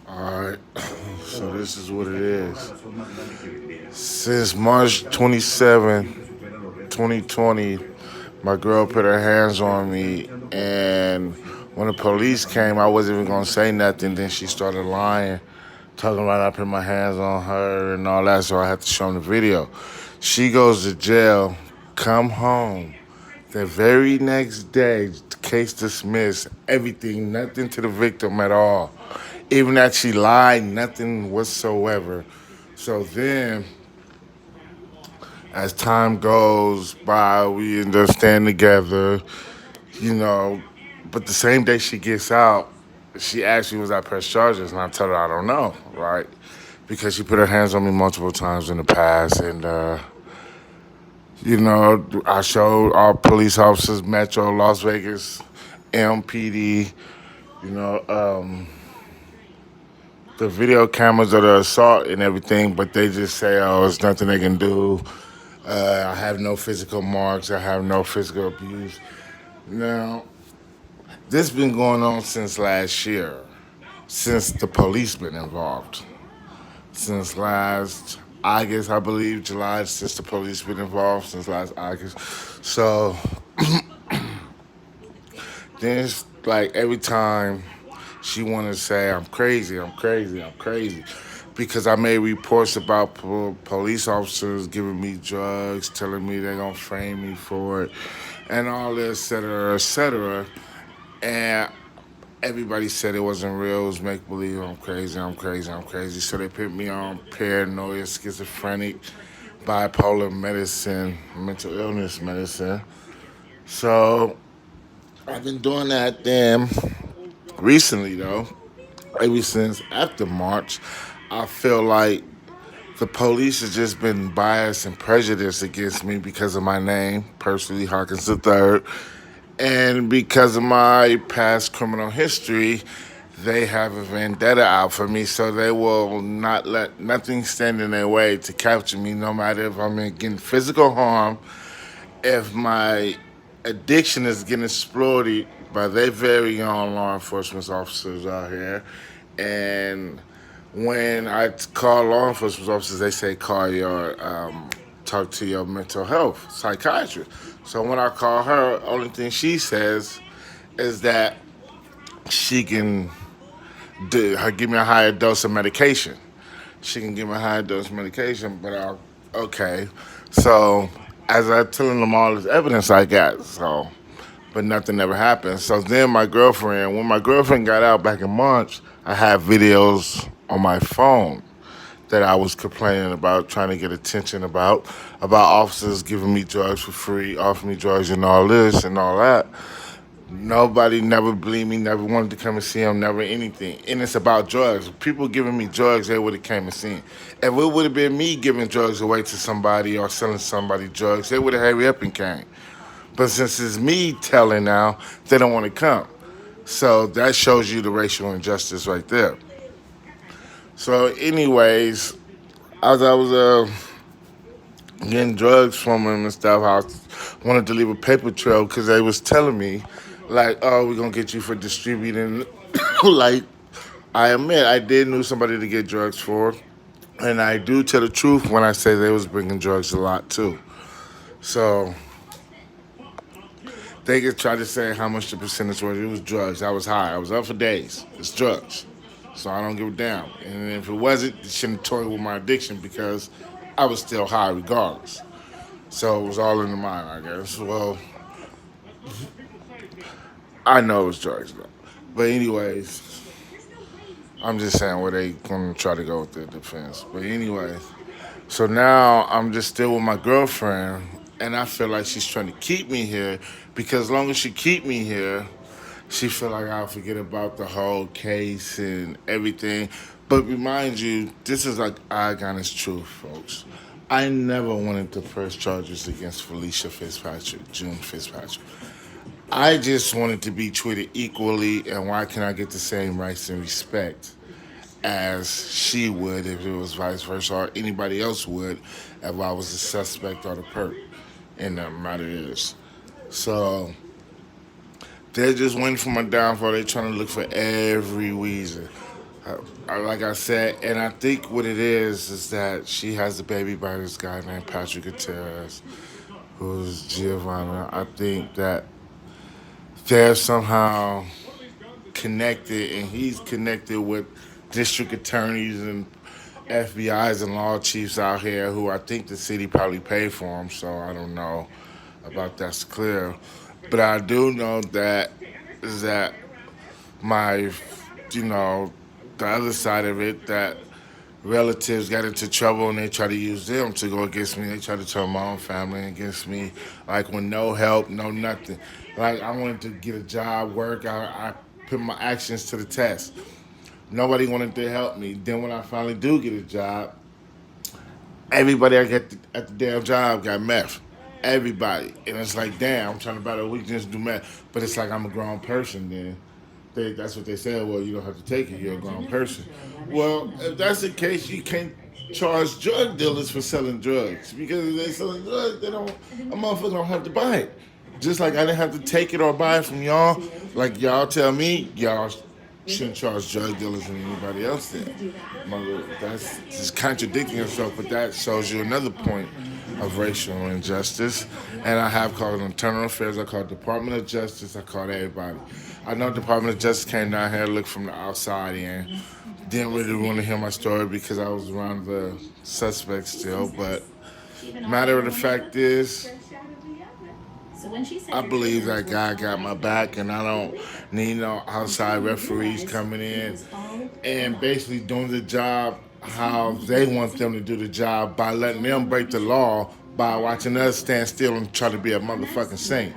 Alright, so this is what it is. Since March 27, 2020, my girl put her hands on me, and when the police came, I wasn't even gonna say nothing. Then she started lying, talking about I put my hands on her and all that, so I had to show them the video. She goes to jail, come home. The very next day, case dismissed, everything, nothing to the victim at all. Even that she lied, nothing whatsoever. So then, as time goes by, we end up staying together, you know. But the same day she gets out, she actually was at press charges, and I tell her I don't know, right? Because she put her hands on me multiple times in the past, and I showed our police officers, Metro, Las Vegas, MPD, you know, the video cameras of the assault and everything, but they just say, oh, there's nothing they can do. I have no physical marks. I have no physical abuse. Now, this been going on since last year, since the police been involved. Since last August, I believe, July, since the police been involved, since last August. So then it's like every time she want to say I'm crazy, I'm crazy, I'm crazy, because I made reports about police officers giving me drugs, telling me they're gonna frame me for it, and all this, et cetera, et cetera. And everybody said it wasn't real, it was make believe. I'm crazy, I'm crazy, I'm crazy. So they put me on paranoia, schizophrenic, bipolar medicine, mental illness medicine. So I've been doing that then recently though, ever since after March, I feel like the police has just been biased and prejudiced against me because of my name, Percy Hawkins III, and because of my past criminal history. They have a vendetta out for me, so they will not let nothing stand in their way to capture me, no matter if I'm getting physical harm, if my addiction is getting exploited by their very own law enforcement officers out here. And when I call law enforcement officers, they say call talk to your mental health psychiatrist. So when I call her, only thing she says is that she can give me a higher dose of medication. She can give me a higher dose of medication, but okay. So as I telling them all this evidence I got, but nothing ever happened. So then when my girlfriend got out back in March, I had videos on my phone that I was complaining about, trying to get attention about officers giving me drugs for free, offering me drugs and all this and all that. Nobody never believed me, never wanted to come and see him, never anything. And it's about drugs. People giving me drugs, they would have came and seen. If it would have been me giving drugs away to somebody or selling somebody drugs, they would have hurry up and came. But since it's me telling now, they don't want to come. So that shows you the racial injustice right there. So, anyways, as I was getting drugs from him and stuff, I wanted to leave a paper trail because they was telling me, like, oh, we're going to get you for distributing. Like, I admit, I did know somebody to get drugs for. And I do tell the truth when I say they was bringing drugs a lot, too. So they could try to say how much the percentage was. It was drugs. I was high. I was up for days. It's drugs. So I don't give a damn. And if it wasn't, it shouldn't toy with my addiction because I was still high regardless. So it was all in the mind, I guess. Well, I know it was drugs though. But anyways, I'm just saying where they gonna try to go with their defense. But anyways, so now I'm just still with my girlfriend, and I feel like she's trying to keep me here because as long as she keep me here, she feel like I'll forget about the whole case and everything. But remind you, this is like honest truth, folks. I never wanted to press charges against Felicia Fitzpatrick, June Fitzpatrick. I just wanted to be treated equally, and why can I get the same rights and respect as she would if it was vice versa, or anybody else would if I was a suspect or the perp in the matter is. So they're just waiting for my downfall. They're trying to look for every reason. Like I said, and I think what it is that she has a baby by this guy named Patrick Gutierrez, who's Giovanna. I think that they're somehow connected, and he's connected with district attorneys and FBI's and law chiefs out here who I think the city probably paid for him. So I don't know about that's clear, but I do know that is that my, you know, the other side of it that relatives got into trouble and they try to use them to go against me. They try to turn my own family against me, like with no help, no nothing. Like I wanted to get a job, work. I put my actions to the test. Nobody wanted to help me. Then when I finally do get a job, everybody I get at the damn job got meth. Everybody. And it's like, damn, I'm trying to battle weakness, do meth. But it's like I'm a grown person then. That's what they said. Well, you don't have to take it. You're a grown person. Well, if that's the case, you can't charge drug dealers for selling drugs because if they selling drugs, they don't. A motherfucker don't have to buy it. Just like I didn't have to take it or buy it from y'all. Like y'all tell me, y'all shouldn't charge drug dealers than anybody else did. That's just contradicting yourself, but that shows you another point of racial injustice. And I have called internal affairs, I called Department of Justice, I called everybody. I know Department of Justice came down here to look from the outside in. Didn't really want to hear my story because I was around the suspects still, but matter of the fact is, I believe that guy got my back, and I don't need no outside referees coming in and basically doing the job how they want them to do the job by letting them break the law by watching us stand still and try to be a motherfucking saint.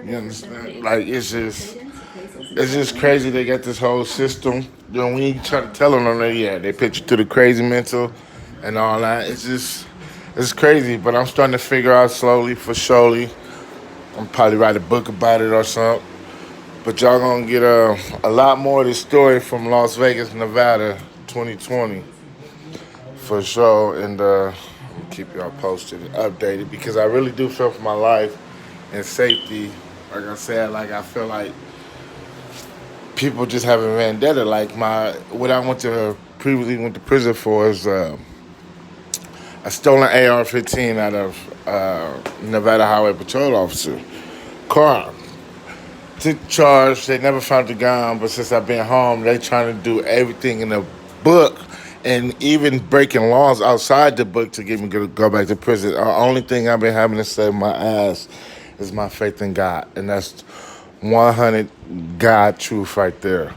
You understand? Like it's just crazy. They got this whole system. You know, when you try to tell them, yeah, they put you through the crazy mental and all that. It's crazy. But I'm starting to figure out slowly for surely. I'm probably write a book about it or something. But y'all gonna get a lot more of this story from Las Vegas, Nevada, 2020 for sure. And keep y'all posted and updated because I really do feel for my life and safety. Like I said, like I feel like people just have a vendetta. Like what I previously went to prison for is a stolen AR-15 out of Nevada Highway Patrol officer car. Took charge. They never found the gun, but since I've been home, they trying to do everything in the book and even breaking laws outside the book to get me to go back to prison. The only thing I've been having to save my ass is my faith in God, and that's 100 God truth right there.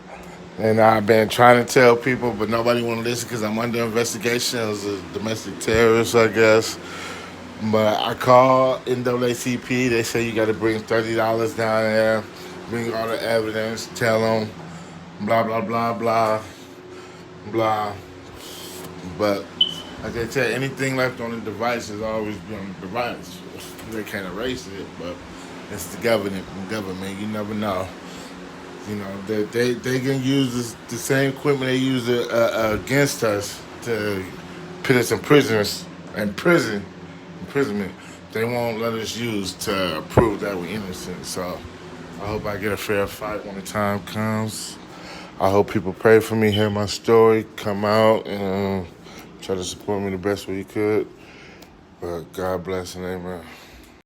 And I've been trying to tell people, but nobody want to listen because I'm under investigation as a domestic terrorist, I guess. But I called NAACP. They say you got to bring $30 down there, bring all the evidence, tell them, blah, blah, blah, blah, blah. But like I tell you, anything left on the device has always been on the device. They can't erase it, but it's the government. You never know. You know, they can use the same equipment they use against us to put us in imprisonment. They won't let us use to prove that we're innocent. So I hope I get a fair fight when the time comes. I hope people pray for me, hear my story, come out, and try to support me the best way you could. But God bless and amen.